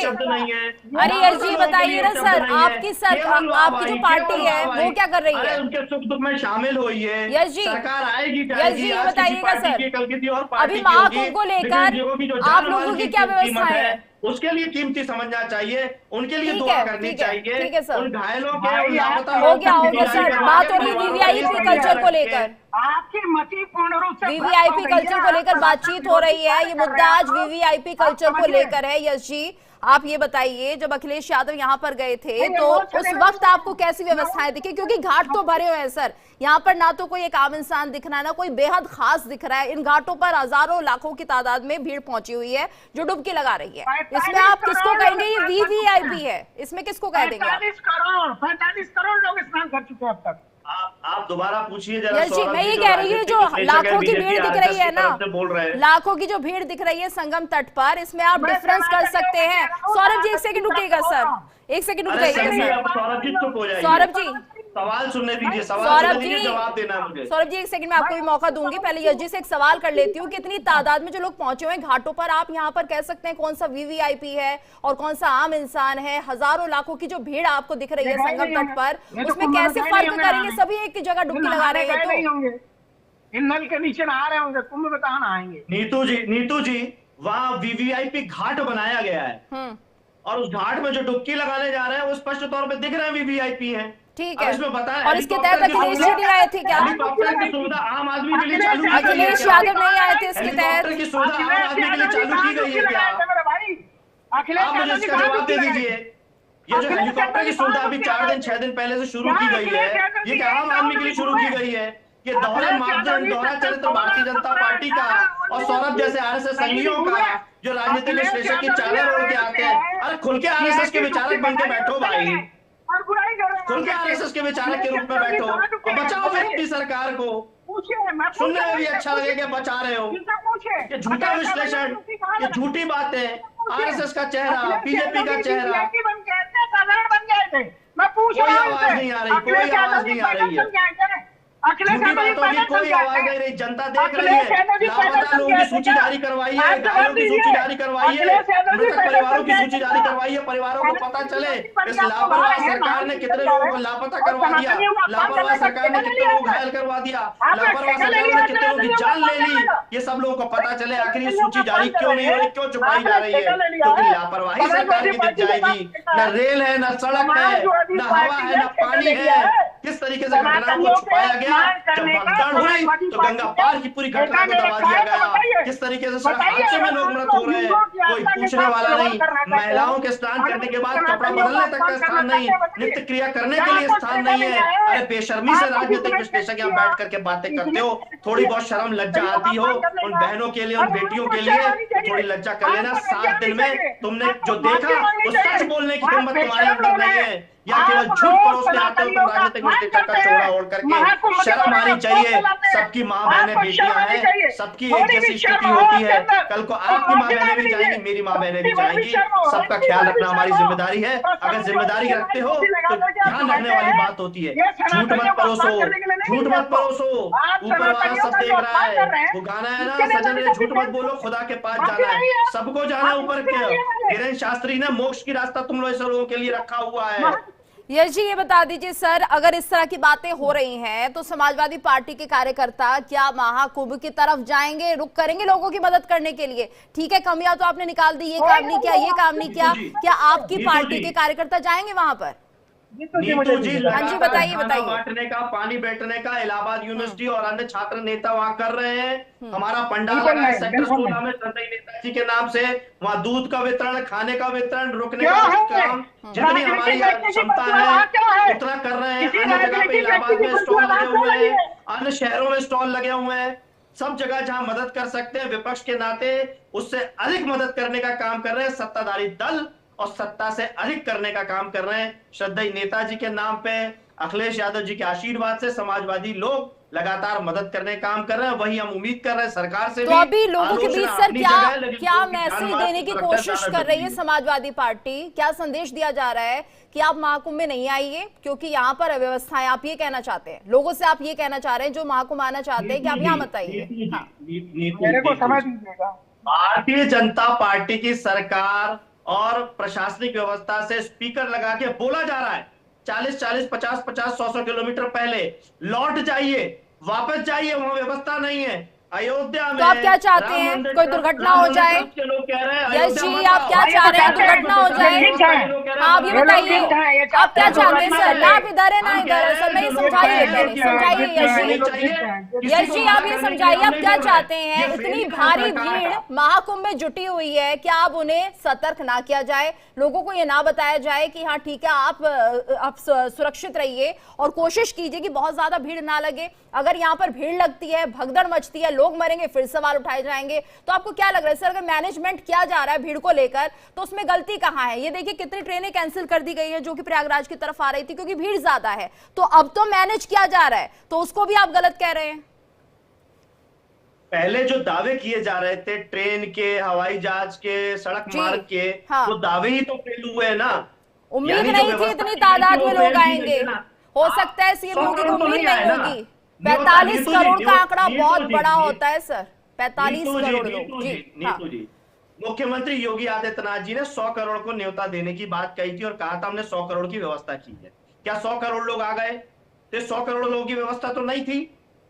अरे यश जी बताइए ना सर, आपकी जो पार्टी है वो क्या कर रही है? उनके सुख दुख में शामिल हुई है यश जी। सरकार आएगी। यश जी ये बताइएगा सर, अभी महाकुंभ को लेकर आप लोगों की क्या व्यवस्था है? उसके लिए कीमती समझना चाहिए, उनके लिए दुआ करनी चाहिए। उन घायलों के लापता हो गया सर। बात हो रही है वीवीआईपी कल्चर को लेकर, आपकी मति पूर्ण रूप से वीवीआईपी कल्चर को लेकर बातचीत हो रही है। ये मुद्दा आज वीवीआईपी कल्चर को लेकर है। यश जी आप ये बताइए, जब अखिलेश यादव यहाँ पर गए थे तो उस वक्त आपको कैसी व्यवस्थाएं दिखी? क्योंकि घाट तो भरे हुए हैं सर, यहाँ पर ना तो कोई एक आम इंसान दिख रहा है, ना कोई बेहद खास दिख रहा है। इन घाटों पर हजारों लाखों की तादाद में भीड़ पहुंची हुई है जो डुबकी लगा रही है। इसमें आप किसको कहेंगे ये वीवीआईपी है? इसमें किसको कह देंगे? 45 करोड़ लोग स्नान कर चुके हैं अब तक। आप दोबारा पूछिए जरा। यश जी मैं ये कह रही हूँ, जो लाखों की भीड़ दिख रही है ना, लाखों की जो भीड़ दिख रही है संगम तट पर, इसमें आप डिफरेंस कर सकते हैं। सौरभ जी 1 सेकंड रुकिएगा सर, 1 सेकंड रुकिएगा सर। सौरभ जी सवाल सुनने दीजिए, सौरभ जी जवाब देना मुझे। सौरभ जी 1 सेकंड में आपको भी मौका दूंगी। पहले यश जी से एक सवाल कर लेती हूँ, कितनी तादाद में जो लोग पहुंचे हुए हैं घाटों पर, आप यहाँ पर कह सकते हैं कौन सा वीवीआईपी है और कौन सा आम इंसान है? हजारों लाखों की जो भीड़ आपको दिख रही है संगम तट पर, उसमें कैसे फर्क करेंगे? सभी एक ही जगह डुबकी लगा रहे हैं तो इन नल के नीचे नहा रहे होंगे, कुंभ में कहाँ नहाएंगे? नीतू जी वहाँ वीवीआईपी घाट बनाया गया है और उस घाट में जो डुबकी लगाने जा रहे हैं वो स्पष्ट तौर पे दिख रहे हैं वीवीआईपी है। ठीक है, इसमें बताया और इसके तहत अखिलेश जी नहीं आए थे क्या? हेलीकॉप्टर की सुविधा आम आदमी के लिए चालू की गई है? अखिलेश यादव नहीं आए थे इसके तहत? की सुविधा आम आदमी के लिए चालू की गई है क्या? आप मुझे इसका जवाब दे दीजिए। ये जो हेलीकॉप्टर की सुविधा अभी 4 दिन 6 दिन पहले से शुरू की गई है, ये क्या आम आदमी के लिए शुरू की गई है? ये दोहरे मापदंड, दोहरा चरित्र भारतीय जनता पार्टी का और सौरभ जैसे आरएसएस संघियों का, जो राजनीतिक विश्लेषक की चादर ओढ़ के आते हैं। अरे खुल के आरएसएस के विचारक बन के बैठो भाई, खुल के आरएसएस के विचारक के रूप में बैठो और बचाओ फिर अपनी सरकार को। सुनने में भी अच्छा लगेगा बचा रहे हो। ये झूठा विश्लेषण, ये झूठी बातें, आरएसएस का चेहरा, बीजेपी का चेहरा, कोई आवाज नहीं आ रही, कोई आवाज नहीं आ रही है। झूठी बातों की कोई आवाज नहीं रही, जनता देख रही है। लापता लोगों की सूची जारी करवाइए, घायलों की सूची जारी करवाइए, मृतक परिवारों की सूची जारी करवाइए, परिवारों को पता चले इस लापरवाह सरकार ने कितने लोगों को लापता करवा दिया, लापरवाह सरकार ने कितने लोग घायल करवा दिया, लापरवाह सरकार ने कितने लोगों की जान ले ली, ये सब लोगों को पता चले। आखिर ये सूची जारी क्यों नहीं हो रही, क्यों छुपाई जा रही है? क्योंकि लापरवाही सरकार की दिख जाएगी। न रेल है, न सड़क है, न हवा है, न पानी है, किस तरीके से घटनाओं को छुपाया गया, जब भगदड़ हुई तो गंगा पार की पूरी घटना को दबा दिया गया, किस तरीके से सड़क हादसे में लोग मृत हो रहे हैं, कोई पूछने वाला नहीं, महिलाओं के स्नान करने के बाद कपड़ा बदलने तक का स्थान नहीं, नित्य क्रिया करने के लिए स्थान नहीं है। अरे बेशर्मी से राजनीतिक विश्लेषक यहाँ बैठ करके बातें करते हो, थोड़ी बहुत शर्म लज्जा आती हो उन बहनों के लिए, उन बेटियों के लिए थोड़ी लज्जा कर लेना। 7 दिन में तुमने जो देखा वो सच बोलने की हिम्मत तुम्हारे अंदर नहीं है, या केवल झूठ परोसने आते हो तुम राजनीतिक विश्लेषक का चोड़ा ओढ़ करके। शर्म आनी चाहिए, सबकी माँ बहनें बेटियां हैं, सबकी एक जैसी स्थिति होती है, कल को आपकी माँ बहनें भी जाएंगी, मेरी माँ बहनें भी जाएंगी, सबका ख्याल रखना हमारी जिम्मेदारी है। अगर जिम्मेदारी रखते हो तो ध्यान रखने वाली बात होती है, झूठ मत परोसो, झूठ मत परोसो, ऊपर वाला सब देख रहा है। वो गाना है ना, सजन रे झूठ मत बोलो, खुदा के पास जाना है, सबको जाना है ऊपर के। वीरेंद्र शास्त्री ने मोक्ष की रास्ता तुम लोगों के लिए रखा हुआ है। यश जी ये बता दीजिए सर, अगर इस तरह की बातें हो रही हैं तो समाजवादी पार्टी के कार्यकर्ता क्या महाकुंभ की तरफ जाएंगे, रुक करेंगे लोगों की मदद करने के लिए? ठीक है, कमियां तो आपने निकाल दी, ये काम नहीं किया, ये काम नहीं किया, क्या आपकी पार्टी के कार्यकर्ता जाएंगे वहां पर? नीतू जी, हाँ जी बताइए बताइए। बांटने का, पानी बैठने का इलाहाबाद यूनिवर्सिटी और अन्य छात्र नेता वहाँ कर रहे हैं। हमारा पंडाल लगा है सेक्टर 16 में श्रद्धेय नेताजी के नाम से, वहाँ दूध का वितरण, खाने का वितरण, रुकने का काम, जितनी हमारी क्षमता है उतना कर रहे हैं। अन्य जगह पे इलाहाबाद में स्टॉल लगे हुए हैं, अन्य शहरों में स्टॉल लगे हुए हैं, सब जगह जहां मदद कर सकते हैं विपक्ष के नाते उससे अधिक मदद करने का काम कर रहे हैं। सत्ताधारी दल और सत्ता से अधिक करने का काम कर रहे हैं। श्रद्धेय नेताजी के नाम पे, अखिलेश यादव जी के आशीर्वाद से समाजवादी लोग लगातार मदद करने का काम कर रहे हैं, वही हम उम्मीद कर रहे हैं सरकार से। तो अभी लोगों के बीच सर क्या मैसेज देने की कोशिश कर रही है समाजवादी पार्टी? क्या संदेश दिया जा रहा है कि आप महाकुंभ में नहीं आइए क्योंकि यहाँ पर अव्यवस्था है, आप ये कहना चाहते हैं लोगों से? आप ये कहना चाह रहे हैं जो महाकुंभ आना चाहते हैं कि आप यहाँ मत आइए? मेरे को समझ दीजिएगा, भारतीय जनता पार्टी की सरकार और प्रशासनिक व्यवस्था से स्पीकर लगा के बोला जा रहा है 40-40, 50-50, 100-100 किलोमीटर पहले लौट जाइए, वापस जाइए, वहां व्यवस्था नहीं है। अयोध्या में तो आप क्या चाहते हैं, कोई दुर्घटना हो जाए? यश जी आप क्या चाह रहे हैं, दुर्घटना हो जाए? आप ये बताइए आप क्या चाहते हैं सर? ना आप इधर है ना इधर, सर मैं ये समझाइए, समझाइए यश जी आप ये समझाइए आप क्या चाहते हैं? इतनी भारी भीड़ महाकुंभ में जुटी हुई है, क्या आप उन्हें सतर्क ना किया जाए, लोगों को ये ना बताया जाए कि हाँ ठीक है आप सुरक्षित रहिए और कोशिश कीजिए कि बहुत ज्यादा भीड़ ना लगे? अगर यहाँ पर भीड़ लगती है, भगदड़ मचती है, लोग मरेंगे, फिर सवाल उठाए जाएंगे। तो आपको क्या लग रहा है सर, अगर मैनेजमेंट किया जा रहा है भीड़ को लेकर तो उसमें गलती कहाँ है? ये देखिए कितनी ट्रेनें कैंसिल कर दी गई है जो कि प्रयागराज की तरफ आ रही थी क्योंकि भीड़ ज्यादा है। तो अब तो मैनेज किया जा रहा है तो उसको भी आप गलत कह रहे हैं? पहले जो दावे किए जा रहे थे ट्रेन के, हवाई जहाज के, सड़क मार्ग के, हाँ। वो दावे ही तो फेल हुए ना। उम्मीद नहीं थी इतनी तादाद में लोग आएंगे, हो सकता है सीएम योगी को उम्मीद नहीं होगी। 45 करोड़ का आंकड़ा बहुत बड़ा होता है सर, 45 करोड़ लोग। नीतू जी, मुख्यमंत्री योगी आदित्यनाथ जी ने 100 करोड़ को न्योता देने की बात कही थी और कहा था हमने 100 करोड़ की व्यवस्था की है। क्या 100 करोड़ लोग आ गए? तो 100 करोड़ लोगों की व्यवस्था तो नहीं थी।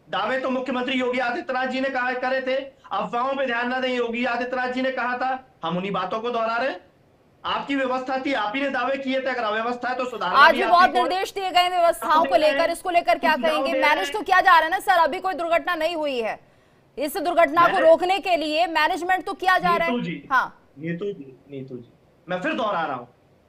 दावे तो मुख्यमंत्री योगी आदित्यनाथ जी ने कहा करे थे, अफवाहों पे ध्यान न दें, योगी आदित्यनाथ जी ने कहा था, हम उन्हीं बातों को दोहरा रहे हैं। आपकी व्यवस्था थी, आप ही ने दावे किए थे, अगर अव्यवस्था है तो सुधारना। आज भी बहुत निर्देश दिए गए व्यवस्थाओं को लेकर, इसको लेकर क्या कहेंगे? मैनेज तो किया जा रहा है ना सर, अभी कोई दुर्घटना नहीं हुई है, इस दुर्घटना को रोकने के लिए मैनेजमेंट तो किया जा रहा है। हाँ नीतू जी मैं फिर दोहरा रहा हूँ,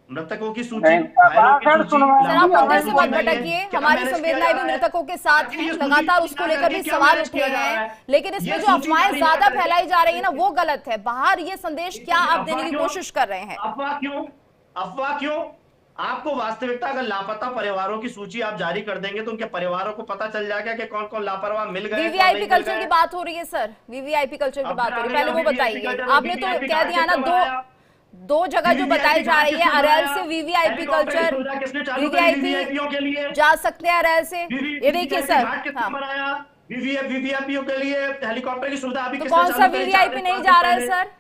मृतकों की सूची, सर आप मुद्दे से मत भटकिए, हमारी संवेदनाएं भी मृतकों के साथ हैं, लगातार उसको लेकर भी सवाल उठे गए हैं, लेकिन इसमें जो अफवाहें ज्यादा फैलाई जा रही है ना वो गलत है। बाहर ये संदेश क्या आप देने की कोशिश कर रहे हैं? अफवाह क्यों? आपको वास्तविकता, अगर लापता परिवारों की सूची आप जारी कर देंगे तो उनके परिवारों को पता चल जाएगा कि कौन कौन लापरवाह मिल गए। वीवीआईपी कल्चर की बात हो रही है सर, वीवीआईपी कल्चर की बात हो रही है, पहले वो बताइए। आपने तो कह दिया ना दो जगह जो बताई जा रही है, अरैल से वीवीआईपी कल्चर, वीवीआईपी जा सकते हैं अरैल से। ये देखिए सर, वीवीआईपी के लिए हेलीकॉप्टर की सुविधा अभी कौन सा वीवीआईपी नहीं जा रहा है सर?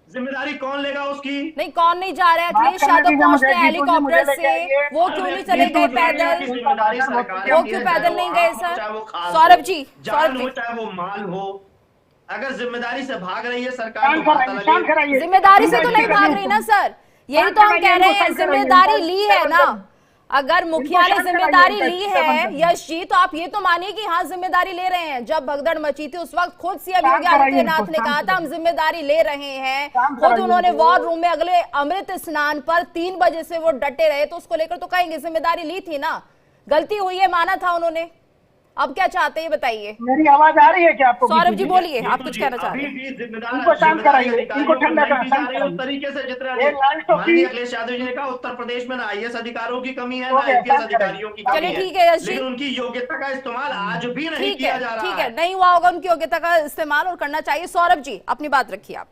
जिम्मेदारी कौन लेगा उसकी? नहीं, कौन नहीं जा रहा है? अखिलेश यादव पहुंचते हैं हेलीकॉप्टर से, वो क्यों नहीं चले गए पैदल? वो क्यों पैदल नहीं गए सर? सौरभ जी, चाहे वो माल हो, अगर जिम्मेदारी से भाग रही है सरकार तो बात अलग है। जिम्मेदारी से तो नहीं भाग रही ना सर, यही तो हम कह रहे हैं, जिम्मेदारी ली है ना। अगर मुखिया ने जिम्मेदारी ली है यश जी, तो आप ये तो मानिए कि हाँ जिम्मेदारी ले रहे हैं। जब भगदड़ मची थी उस वक्त खुद सीएम योगी आदित्यनाथ ने कहा था हम जिम्मेदारी ले रहे हैं। खुद उन्होंने वॉर रूम में अगले अमृत स्नान पर 3 बजे से वो डटे रहे, तो उसको लेकर तो कहेंगे जिम्मेदारी ली थी ना, गलती हुई है, माना था उन्होंने। अब क्या चाहते हैं बताइए। मेरी आवाज आ रही है क्या आपको? सौरभ जी बोलिए, आप कुछ कहना चाहते हैं? इनको शांत कराइए, इनको ठंडा उस तरीके से जितना माननीय अखिलेश यादव जी ने कहा उत्तर प्रदेश में ना आईएएस अधिकारियों की कमी है ना आईपीएस अधिकारियों की कमी है। ठीक है यश जी, लेकिन उनकी योग्यता का इस्तेमाल आज भी नहीं किया जा रहा है। ठीक है, नहीं हुआ होगा उनकी योग्यता का इस्तेमाल और करना चाहिए। सौरभ जी अपनी बात रखिए आप।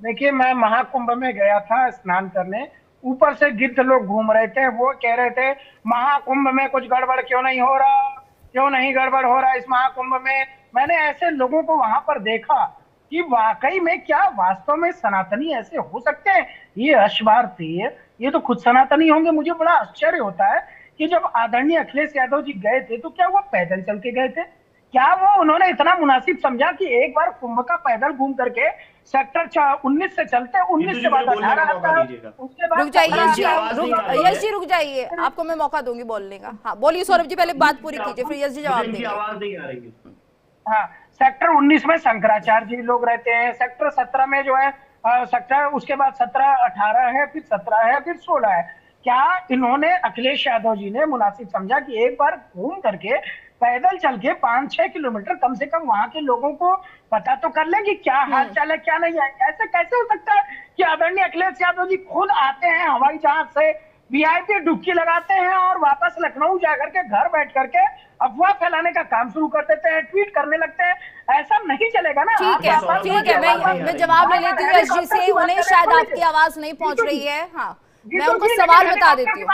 देखिए, मैं महाकुंभ में गया था स्नान करने, ऊपर से गिद्ध लोग घूम रहे थे, वो कह रहे थे महाकुंभ में कुछ गड़बड़ क्यों नहीं हो रहा, क्यों नहीं गड़बड़ हो रहा इस महाकुंभ में। मैंने ऐसे लोगों को वहां पर देखा कि वाकई में क्या वास्तव में सनातनी ऐसे हो सकते हैं? ये अशबार थे, ये तो खुद सनातनी होंगे। मुझे बड़ा आश्चर्य होता है कि जब आदरणीय अखिलेश यादव जी गए थे तो क्या वो पैदल चल के गए थे? क्या वो उन्होंने इतना मुनासिब समझा कि एक बार कुंभ का पैदल घूम करके सेक्टर 19 से चलते 19 से बाद 18 आता है, उसके बाद रुक जाइए यश जी रुक जाइए, आपको मैं मौका दूंगी बोलने का। हाँ बोलिए सौरभ जी, पहले बात पूरी कीजिए फिर यश जी जवाब देंगे। आवाज नहीं आ रही है। हाँ, सेक्टर 19 में शंकराचार्य जी लोग रहते हैं, सेक्टर 17 में जो है सेक्टर, उसके बाद 17, 18 है, फिर 17 है, फिर 16 है। क्या इन्होंने अखिलेश यादव जी ने मुनासिब समझा कि एक बार घूम करके पैदल चल के 5-6 किलोमीटर कम से कम वहां के लोगों को पता तो कर लें कि क्या हाल चाल है क्या नहीं है? ऐसे कैसे हो सकता है कि आदरणीय अखिलेश यादव जी खुद आते हैं हवाई जहाज से, वीआईपी डुबकी लगाते हैं और वापस लखनऊ जाकर के घर बैठ करके अफवाह फैलाने का काम शुरू कर देते हैं, ट्वीट करने लगते हैं? ऐसा नहीं चलेगा ना। ठीक है, मैं जवाब ले लेती हूँ यश जी से, उन्हें शायद आपकी आवाज नहीं पहुंच रही है। हाँ मैं उनको सवाल बता देती हूँ।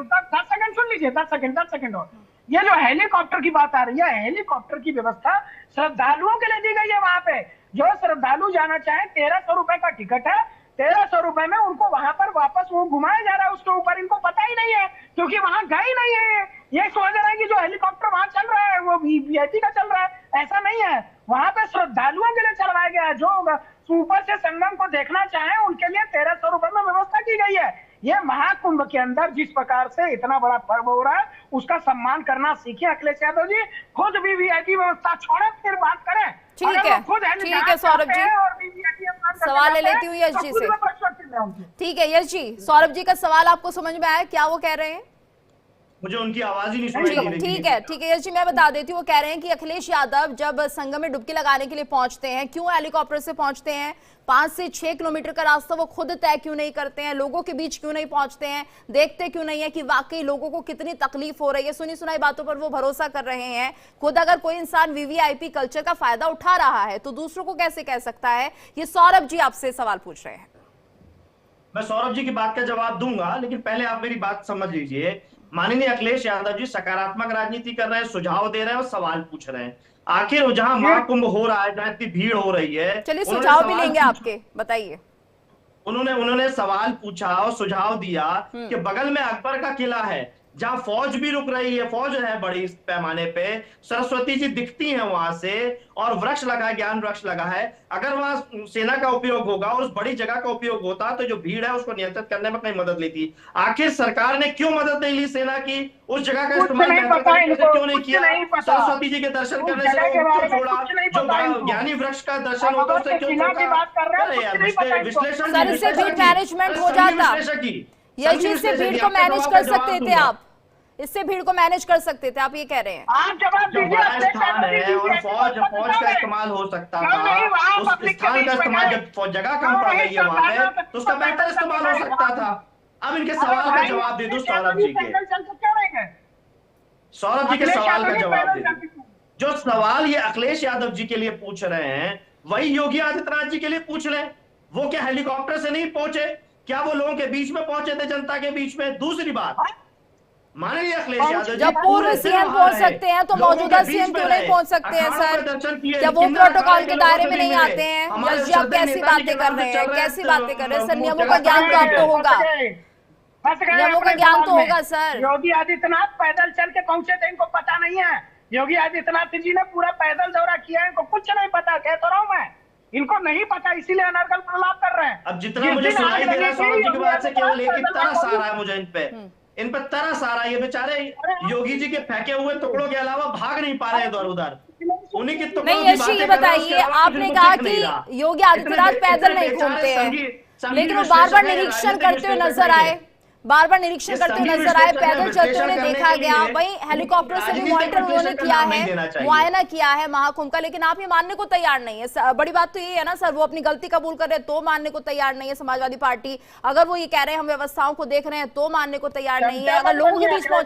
10 सेकंड सुन लीजिए, 10 सेकंड और ये जो हेलीकॉप्टर की बात आ रही है, हेलीकॉप्टर की व्यवस्था श्रद्धालुओं के लिए दी गई है। वहां पे जो श्रद्धालु जाना चाहे 1300 रुपए का टिकट है, 1300 रुपए में उनको वहां पर वापस वो घुमाया जा रहा है। उसके ऊपर इनको पता ही नहीं है क्योंकि वहां गए नहीं है। ये सोच रहे हैं कि जो हेलीकॉप्टर वहां चल रहा है वो वीआईपी का चल रहा है, ऐसा नहीं है। वहां पे श्रद्धालुओं के लिए चलवाया गया है, जो ऊपर से संगम को देखना चाहे उनके लिए 1300 रुपए में व्यवस्था की गई है। ये महाकुंभ के अंदर जिस प्रकार से इतना बड़ा पर्व हो रहा है उसका सम्मान करना सीखे अखिलेश यादव जी। खुद भी वीआईपी व्यवस्था छोड़े फिर बात करें। ठीक है सौरभ जी, सवाल ले लेती हूँ यश जी से। ठीक है यश जी, सौरभ जी का सवाल आपको समझ में आया क्या वो कह रहे हैं? मुझे उनकी आवाज ही नहीं सुनाई दे रही। ठीक है यश जी, मैं बता देती हूँ। वो कह रहे हैं कि अखिलेश यादव जब संगम में डुबकी लगाने के लिए पहुंचते हैं, क्यों हेलीकॉप्टर से पहुंचते हैं? 5 से 6 किलोमीटर का रास्ता वो खुद तय क्यों नहीं करते हैं? लोगों के बीच क्यों नहीं पहुंचते हैं? देखते क्यों नहीं है कि वाकई लोगों को कितनी तकलीफ हो रही है? सुनी सुनाई बातों पर वो भरोसा कर रहे हैं। खुद अगर कोई इंसान वीवीआईपी कल्चर का फायदा उठा रहा है तो दूसरों को कैसे कह सकता है? ये सौरभ जी आपसे सवाल पूछ रहे हैं। मैं सौरभ जी की बात का जवाब दूंगा, लेकिन पहले आप मेरी बात समझ लीजिए। माननीय अखिलेश यादव जी सकारात्मक राजनीति कर रहे हैं, सुझाव दे रहे हैं और सवाल पूछ रहे हैं। आखिर जहां महाकुंभ हो रहा है, जहां इतनी भीड़ हो रही है, चलिए सुझाव भी लेंगे आपके, बताइए। उन्होंने सवाल पूछा और सुझाव दिया कि बगल में अकबर का किला है जहां फौज भी रुक रही है, फौज है बड़ी पैमाने पे, सरस्वती जी दिखती हैं वहां से और वृक्ष लगा है, ज्ञान वृक्ष लगा है। अगर वहां सेना का उपयोग होगा और उस बड़ी जगह का उपयोग होता तो जो भीड़ है उसको नियंत्रित करने में कहीं मदद लेती। आखिर सरकार ने क्यों मदद नहीं ली सेना की? उस जगह का इस्तेमाल क्यों नहीं किया? सरस्वती जी के दर्शन करने से क्यों छोड़ा? जो ज्ञानी वृक्ष का दर्शन होता है उससे क्यों छोड़ा? विश्लेषण मैनेजमेंट हो जाता, यश जी इससे भीड़ को मैनेज कर सकते थे आप, इससे भीड़ को मैनेज कर सकते थे, आप ये कह रहे हैं। आप जवाब दीजिए। स्थान है और फौज का इस्तेमाल हो सकता था, उस स्थान का इस्तेमाल जब जगह कम पड़ गई है वहां पे तो उसका बेहतर इस्तेमाल हो सकता था। अब इनके सवाल का जवाब दे दो सौरभ जी के, सौरभ जी के सवाल का जवाब दे दो। जो सवाल ये अखिलेश यादव जी के लिए पूछ रहे हैं वही योगी आदित्यनाथ जी के लिए पूछ रहे हैं। वो क्या हेलीकॉप्टर से नहीं पहुंचे? क्या वो लोगों के बीच में पहुंचे थे, जनता के बीच में? दूसरी बात, माननीय अखिलेश यादव जब पूर्व सीएम पहुंच सकते हैं तो मौजूदा सीएम क्यों नहीं पहुंच सकते हैं सर? जब वो प्रोटोकॉल के दायरे में नहीं आते हैं? यश जी आप कैसी बातें कर रहे हैं, कैसी बातें कर रहे हैं सर? नियमों का ज्ञान तो आपको होगा, नियमों का ज्ञान तो होगा सर। योगी आदित्यनाथ पैदल चल के पहुंचे थे, इनको पता नहीं है। योगी आदित्यनाथ जी ने पूरा पैदल दौरा किया है, इनको कुछ नहीं पता। कह तो रहा हूं मैं, इनको नहीं पता, इसीलिए अनर्गल प्रलाप कर रहे हैं। अब जितना मुझे सुनाई दे रहा है सौरभ जी की बात से केवल एक ही तरस आ रहा है मुझे इन पे इन पर तरस आ रहा है। ये बेचारे योगी जी के फेंके हुए टुकड़ों के अलावा भाग नहीं पा रहे हैं इधर उधर, उन्हीं के टुकड़ों नहीं की यशी, बातें ये कर रहे हैं, बताइए, उसके अलावा आपने कुछ कहा दिख नहीं रहा। कि योगी आदित्यनाथ पैदल नहीं घूमते हैं, लेकिन वो बार बार निरीक्षण करते हुए नजर आए, बार बार निरीक्षण करते हुए नजर आए, पैदल चलते हुए देखा गया, वहीं हेलीकॉप्टर से भी मॉनिटर उन्होंने किया है, मुआयना किया है महाकुंभ का, लेकिन आप ये मानने को तैयार नहीं है। बड़ी बात तो ये है ना सर, वो अपनी गलती कबूल कर रहे हैं तो मानने को तैयार नहीं है समाजवादी पार्टी, अगर वो ये कह रहे हैं हम व्यवस्थाओं को देख रहे हैं तो मानने को तैयार नहीं है, अगर लोगों के बीच पहुंच रहे हैं